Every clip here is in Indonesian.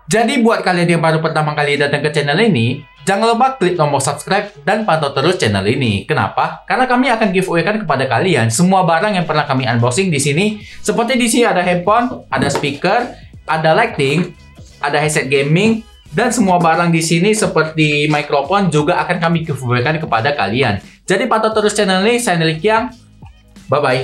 Jadi buat kalian yang baru pertama kali datang ke channel ini, jangan lupa klik tombol subscribe dan pantau terus channel ini. Kenapa? Karena kami akan giveaway kan kepada kalian semua barang yang pernah kami unboxing di sini. Seperti di sini ada handphone, ada speaker, ada lighting, ada headset gaming, dan semua barang di sini seperti mikrofon juga akan kami giveaway kan kepada kalian. Jadi pantau terus channel ini. Saya Hendrik Yang. Bye bye.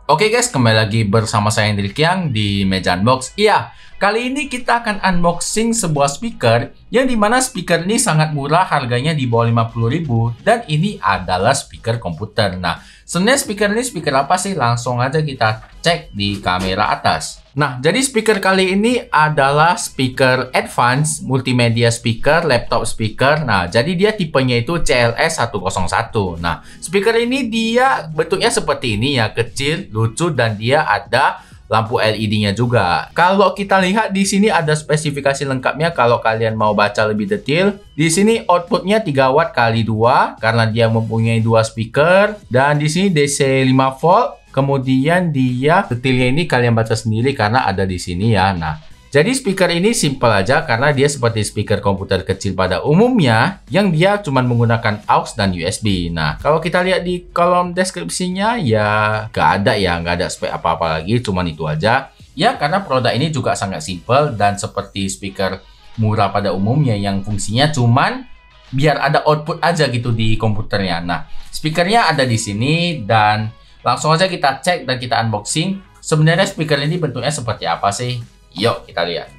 Oke guys, kembali lagi bersama saya Hendrik Yang di Meja Unbox. Iya, kali ini kita akan unboxing sebuah speaker yang dimana speaker ini sangat murah, harganya di bawah 50.000, dan ini adalah speaker komputer. Nah, sebenarnya speaker ini speaker apa sih? Langsung aja kita cek di kamera atas. Nah, jadi speaker kali ini adalah speaker advance multimedia speaker, laptop speaker. Nah, jadi dia tipenya itu CLS 101. Nah, speaker ini dia bentuknya seperti ini ya, kecil, lucu, dan dia ada lampu LED-nya juga. Kalau kita lihat di sini ada spesifikasi lengkapnya. Kalau kalian mau baca lebih detail, di sini outputnya 3 watt kali 2 karena dia mempunyai 2 speaker, dan di sini DC 5 volt. Kemudian dia detailnya ini kalian baca sendiri karena ada di sini ya. Nah, jadi speaker ini simple aja karena dia seperti speaker komputer kecil pada umumnya yang dia cuma menggunakan aux dan USB. Nah, kalau kita lihat di kolom deskripsinya ya nggak ada spek apa-apa lagi, cuman itu aja. Ya, karena produk ini juga sangat simple dan seperti speaker murah pada umumnya yang fungsinya cuman biar ada output aja gitu di komputernya. Nah, speakernya ada di sini dan langsung aja kita cek dan kita unboxing. Sebenarnya speaker ini bentuknya seperti apa sih? Yuk kita lihat.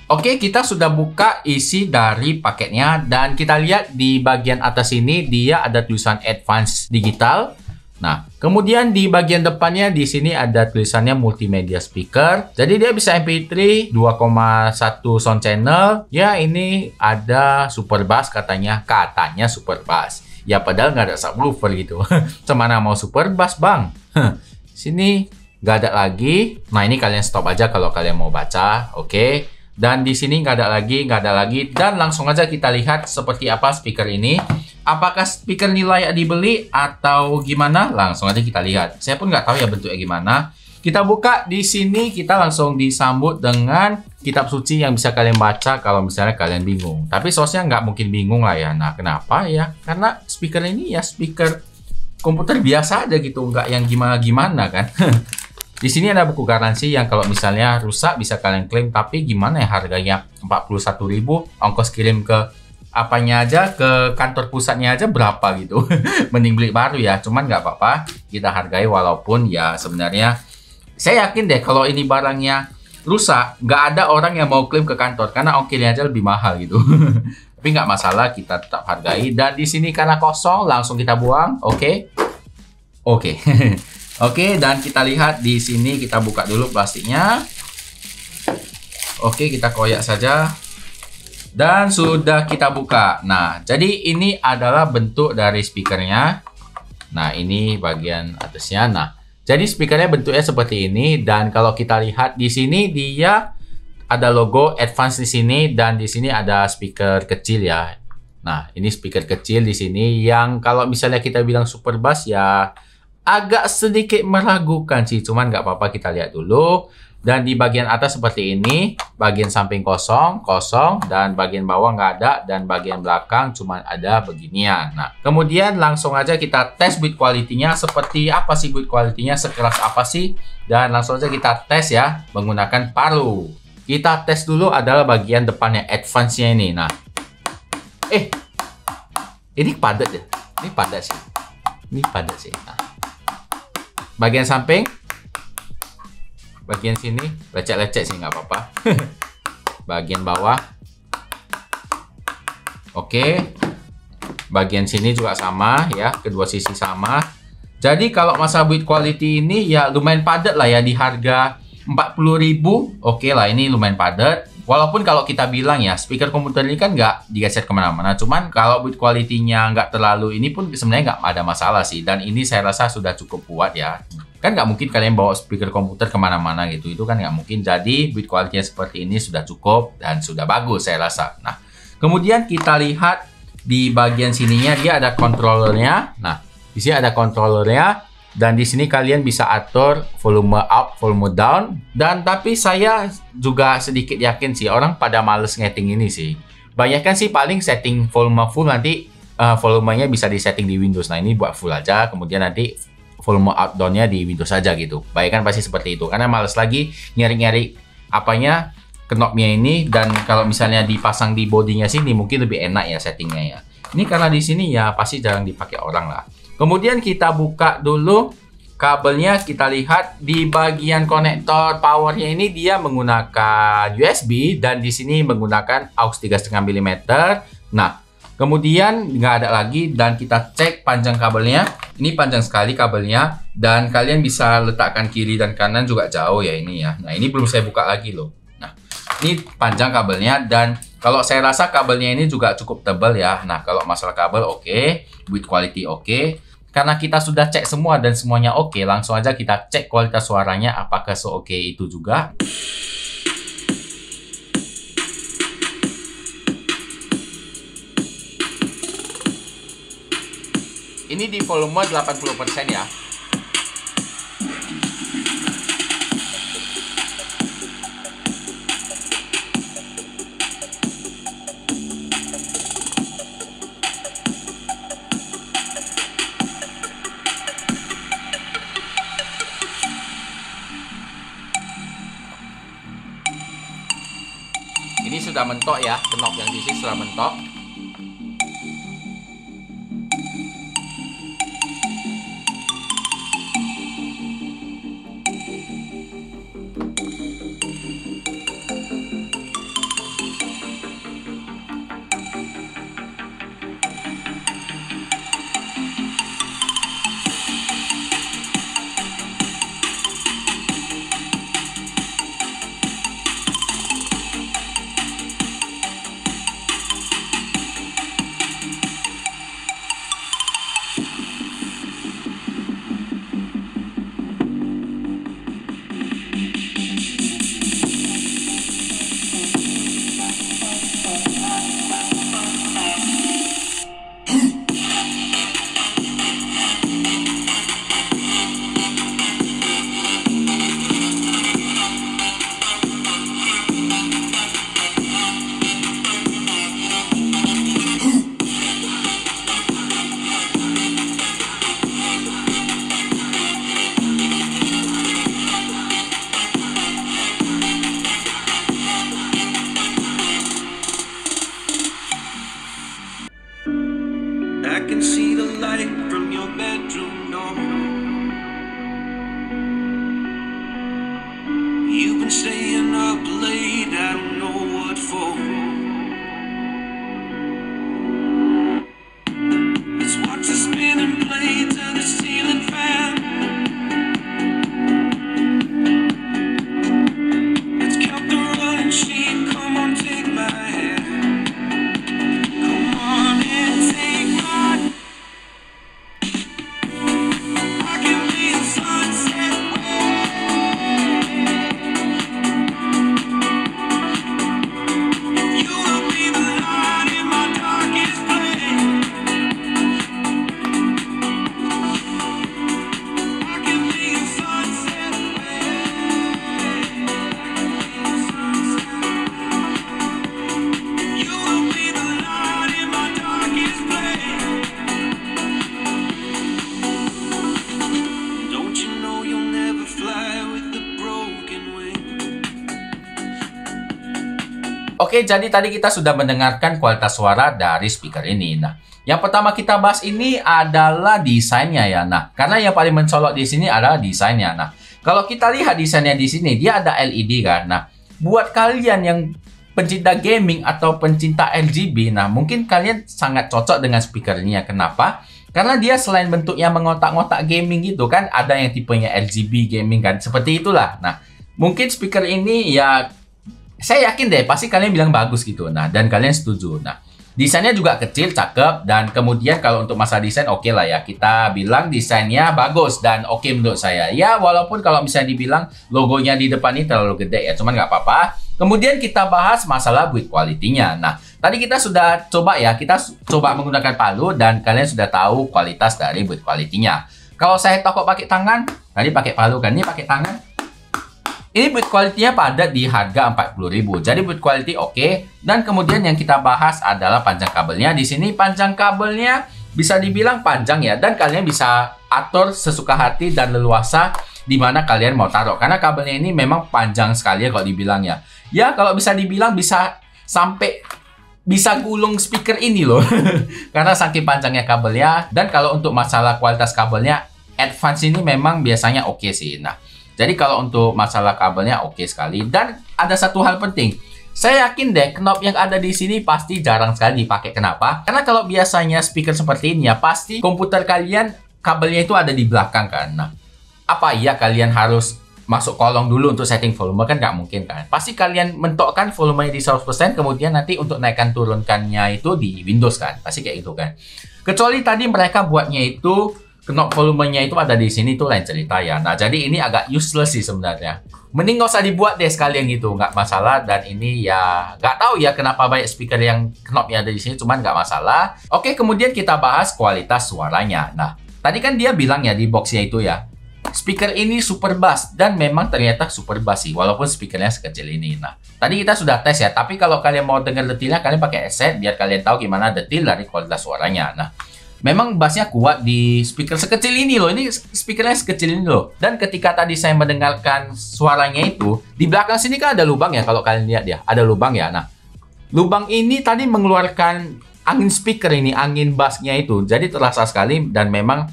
Oke, kita sudah buka isi dari paketnya dan kita lihat di bagian atas ini dia ada tulisan Advanced Digital. Nah, kemudian di bagian depannya di sini ada tulisannya multimedia speaker. Jadi dia bisa MP3, 2,1 sound channel. Ya, ini ada super bass katanya super bass. Ya, padahal nggak ada subwoofer gitu. Cemana mau super bass, Bang? Sini nggak ada lagi. Nah, ini kalian stop aja kalau kalian mau baca. Oke. Dan di sini nggak ada lagi. Dan langsung aja kita lihat seperti apa speaker ini. Apakah speaker ini layak dibeli atau gimana? Langsung aja kita lihat. Saya pun nggak tahu ya bentuknya gimana. Kita buka di sini, kita langsung disambut dengan kitab suci yang bisa kalian baca kalau misalnya kalian bingung. Tapi sosnya nggak mungkin bingung lah ya. Nah, kenapa ya? Karena speaker ini ya speaker komputer biasa aja gitu, nggak yang gimana-gimana kan. Di sini ada buku garansi yang kalau misalnya rusak bisa kalian klaim, tapi gimana ya harganya 41.000, ongkos kirim ke apanya aja, ke kantor pusatnya aja berapa gitu. Mending beli baru ya, cuman nggak apa-apa, kita hargai walaupun ya sebenarnya saya yakin deh kalau ini barangnya rusak, nggak ada orang yang mau klaim ke kantor karena ongkirnya aja lebih mahal gitu. Tapi nggak masalah, kita tetap hargai. Dan di sini karena kosong, langsung kita buang. Oke. Oke, dan kita lihat di sini, kita buka dulu plastiknya. Oke, kita koyak saja. Dan sudah kita buka. Nah, jadi ini adalah bentuk dari speakernya. Nah, ini bagian atasnya. Nah, jadi speakernya bentuknya seperti ini. Dan kalau kita lihat di sini dia ada logo Advance di sini, dan di sini ada speaker kecil ya. Nah, ini speaker kecil di sini yang kalau misalnya kita bilang super bass ya agak sedikit meragukan sih, cuman nggak apa-apa, kita lihat dulu. Dan di bagian atas seperti ini, bagian samping kosong, dan bagian bawah nggak ada, dan bagian belakang cuma ada beginian. Nah, kemudian langsung aja kita tes build quality-nya, seperti apa sih build quality-nya, sekeras apa sih, dan langsung aja kita tes ya, menggunakan palu. Kita tes dulu adalah bagian depannya, advance-nya ini. Nah, ini padat ya, ini padat sih, Nah, bagian samping, bagian sini lecet-lecet sih nggak apa-apa. Bagian bawah, oke. Bagian sini juga sama ya, kedua sisi sama. Jadi kalau masalah build quality ini ya lumayan padat lah ya, di harga 40.000. Oke lah, ini lumayan padat. Walaupun kalau kita bilang ya speaker komputer ini kan nggak digeser kemana-mana, cuman kalau build quality-nya nggak terlalu ini pun sebenarnya nggak ada masalah sih. Dan ini saya rasa sudah cukup kuat ya. Kan nggak mungkin kalian bawa speaker komputer kemana-mana gitu, itu kan nggak mungkin. Jadi build quality-nya seperti ini sudah cukup dan sudah bagus saya rasa. Nah, kemudian kita lihat di bagian sininya dia ada controllernya. Nah, di sini ada controllernya. Dan di sini kalian bisa atur volume up, volume down. Dan tapi saya juga sedikit yakin sih orang pada males ngetting ini sih. Banyakkan sih paling setting volume full, nanti volumenya bisa disetting di Windows. Nah ini buat full aja, kemudian nanti volume up down-nya di Windows aja gitu. Bayangkan pasti seperti itu. Karena males lagi nyari-nyari apanya, knobnya ini. Dan kalau misalnya dipasang di bodinya sini mungkin lebih enak ya settingnya ya. Ini karena di sini ya pasti jarang dipakai orang lah. Kemudian kita buka dulu kabelnya, kita lihat di bagian konektor powernya ini dia menggunakan USB dan di sini menggunakan aux 3,5 mm. Nah, kemudian nggak ada lagi dan kita cek panjang kabelnya. Ini panjang sekali kabelnya dan kalian bisa letakkan kiri dan kanan juga jauh ya ini ya. Nah, ini belum saya buka lagi loh. Nah, ini panjang kabelnya dan kalau saya rasa kabelnya ini juga cukup tebal ya. Nah, kalau masalah kabel oke, build quality oke. Karena kita sudah cek semua dan semuanya oke, langsung aja kita cek kualitas suaranya apakah se-oke itu juga. Ini di volume 80% ya. Ini sudah mentok ya, knob yang di sini sudah mentok. Oke, jadi tadi kita sudah mendengarkan kualitas suara dari speaker ini. Nah, yang pertama kita bahas ini adalah desainnya ya. Nah, karena yang paling mencolok di sini adalah desainnya. Nah, kalau kita lihat desainnya di sini, dia ada LED kan. Nah, buat kalian yang pencinta gaming atau pencinta RGB, nah mungkin kalian sangat cocok dengan speaker ini ya. Kenapa? Karena dia selain bentuknya mengotak-ngotak gaming gitu kan, ada yang tipenya RGB gaming kan, seperti itulah. Nah, mungkin speaker ini ya saya yakin deh pasti kalian bilang bagus gitu. Nah, dan kalian setuju. Nah, desainnya juga kecil, cakep, dan kemudian kalau untuk masalah desain oke lah ya. Kita bilang desainnya bagus dan oke menurut saya. Ya, walaupun kalau misalnya dibilang logonya di depan ini terlalu gede ya, cuman nggak apa-apa. Kemudian kita bahas masalah build quality-nya. Nah, tadi kita sudah coba ya, kita coba menggunakan Palu dan kalian sudah tahu kualitas dari build quality-nya. Kalau saya tokok pakai tangan, tadi pakai palu kan, ini pakai tangan. Ini build quality-nya pada di harga 40.000. Jadi build quality oke. Dan kemudian yang kita bahas adalah panjang kabelnya. Di sini panjang kabelnya bisa dibilang panjang ya. Dan kalian bisa atur sesuka hati dan leluasa di mana kalian mau taruh. Karena kabelnya ini memang panjang sekali ya kalau dibilang ya. Ya kalau bisa dibilang bisa sampai bisa gulung speaker ini loh. Karena saking panjangnya kabelnya. Dan kalau untuk masalah kualitas kabelnya, Advance ini memang biasanya oke sih. Nah, jadi kalau untuk masalah kabelnya oke sekali. Dan ada satu hal penting. Saya yakin deh knob yang ada di sini pasti jarang sekali dipakai. Kenapa? Karena kalau biasanya speaker seperti ini ya, pasti komputer kalian kabelnya itu ada di belakang kan. Nah, apa iya kalian harus masuk kolong dulu untuk setting volume? Kan nggak mungkin kan. Pasti kalian mentokkan volumenya di 100%, kemudian nanti untuk naikkan turunkannya itu di Windows kan. Pasti kayak gitu kan. Kecuali tadi mereka buatnya itu knob volumenya itu ada di sini, itu lain cerita ya. Nah, jadi ini agak useless sih sebenarnya. Mending nggak usah dibuat deh sekalian gitu, nggak masalah. Dan ini ya nggak tahu ya kenapa banyak speaker yang knobnya ada di sini, cuman nggak masalah. Oke, kemudian kita bahas kualitas suaranya. Nah, tadi kan dia bilang ya di boxnya itu ya, speaker ini super bass, dan memang ternyata super bass sih, walaupun speakernya sekecil ini. Nah, tadi kita sudah tes ya, tapi kalau kalian mau dengar detailnya, kalian pakai headset biar kalian tahu gimana detail dari kualitas suaranya. Nah, memang bassnya kuat di speaker sekecil ini loh. Ini speakernya sekecil ini loh. Dan ketika tadi saya mendengarkan suaranya itu, di belakang sini kan ada lubang ya. Kalau kalian lihat ya, ada lubang ya. Nah, lubang ini tadi mengeluarkan angin speaker ini, angin bassnya itu. Jadi terasa sekali dan memang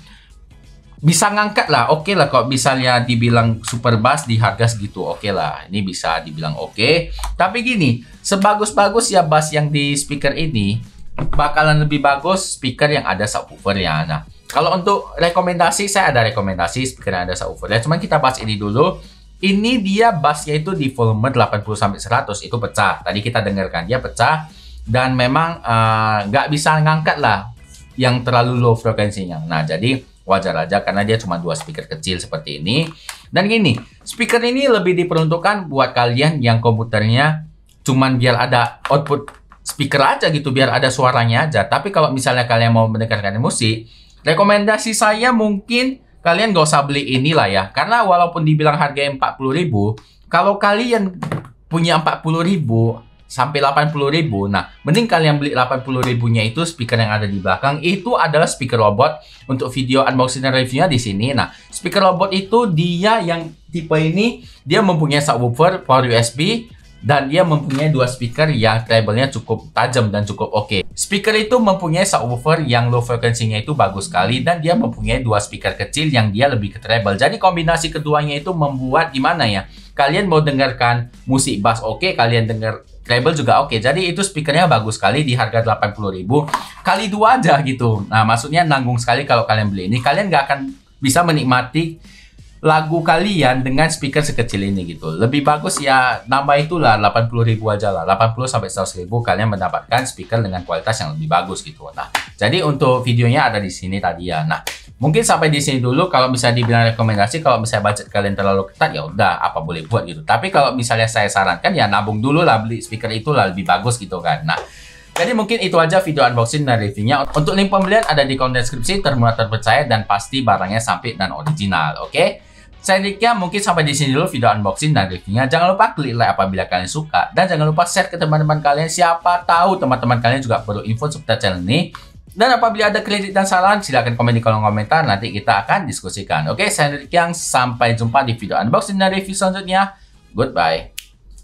bisa ngangkat lah. Oke lah kalau misalnya dibilang super bass di harga segitu, oke lah. Ini bisa dibilang oke. Tapi gini, sebagus-bagus ya bass yang di speaker ini, bakalan lebih bagus speaker yang ada subwoofernya. Nah, kalau untuk rekomendasi, saya ada rekomendasi speaker yang ada subwoofernya. Cuman kita bahas ini dulu. Ini dia bassnya itu di volume 80-100 itu pecah. Tadi kita dengarkan dia pecah dan memang nggak bisa ngangkat lah yang terlalu low frekuensinya. Nah, jadi wajar aja karena dia cuma dua speaker kecil seperti ini. Dan gini, speaker ini lebih diperuntukkan buat kalian yang komputernya cuman biar ada output speaker aja gitu, biar ada suaranya aja. Tapi kalau misalnya kalian mau mendengarkan musik, rekomendasi saya mungkin kalian gak usah beli inilah ya. Karena walaupun dibilang harganya 40.000, kalau kalian punya 40.000 sampai 80.000, nah mending kalian beli 80.000-nya itu speaker yang ada di belakang. Itu adalah speaker robot. Untuk video unboxing dan reviewnya di sini. Nah, speaker robot itu dia yang tipe ini, dia mempunyai subwoofer, power USB, dan dia mempunyai dua speaker yang treble-nya cukup tajam dan cukup oke. Speaker itu mempunyai subwoofer yang low frekuensinya itu bagus sekali, dan dia mempunyai dua speaker kecil yang dia lebih ke treble. Jadi kombinasi keduanya itu membuat gimana ya? Kalian mau dengarkan musik bass oke, kalian dengar treble juga oke. Jadi itu speakernya bagus sekali di harga 80.000 kali dua aja gitu. Nah, maksudnya nanggung sekali kalau kalian beli ini. Kalian nggak akan bisa menikmati lagu kalian dengan speaker sekecil ini gitu. Lebih bagus ya nambah itulah 80.000 aja lah. 80-100.000 kalian mendapatkan speaker dengan kualitas yang lebih bagus gitu. Nah, jadi untuk videonya ada di sini tadi ya. Nah, mungkin sampai di sini dulu. Kalau misalnya dibilang rekomendasi, kalau misalnya budget kalian terlalu ketat ya udah apa boleh buat gitu. Tapi kalau misalnya saya sarankan ya nabung dulu lah, beli speaker itulah lebih bagus gitu kan. Nah, jadi mungkin itu aja video unboxing dan reviewnya. Untuk link pembelian ada di kolom deskripsi, termurah, terpercaya, dan pasti barangnya sampai dan original. Oke? Saya Dikya, mungkin sampai di sini dulu video unboxing dan reviewnya. Jangan lupa klik like apabila kalian suka, dan jangan lupa share ke teman-teman kalian. Siapa tahu teman-teman kalian juga perlu info seputar channel ini. Dan apabila ada kritik dan saran, silahkan komen di kolom komentar. Nanti kita akan diskusikan. Oke, saya Dikya, sampai jumpa di video unboxing dan review selanjutnya. Goodbye.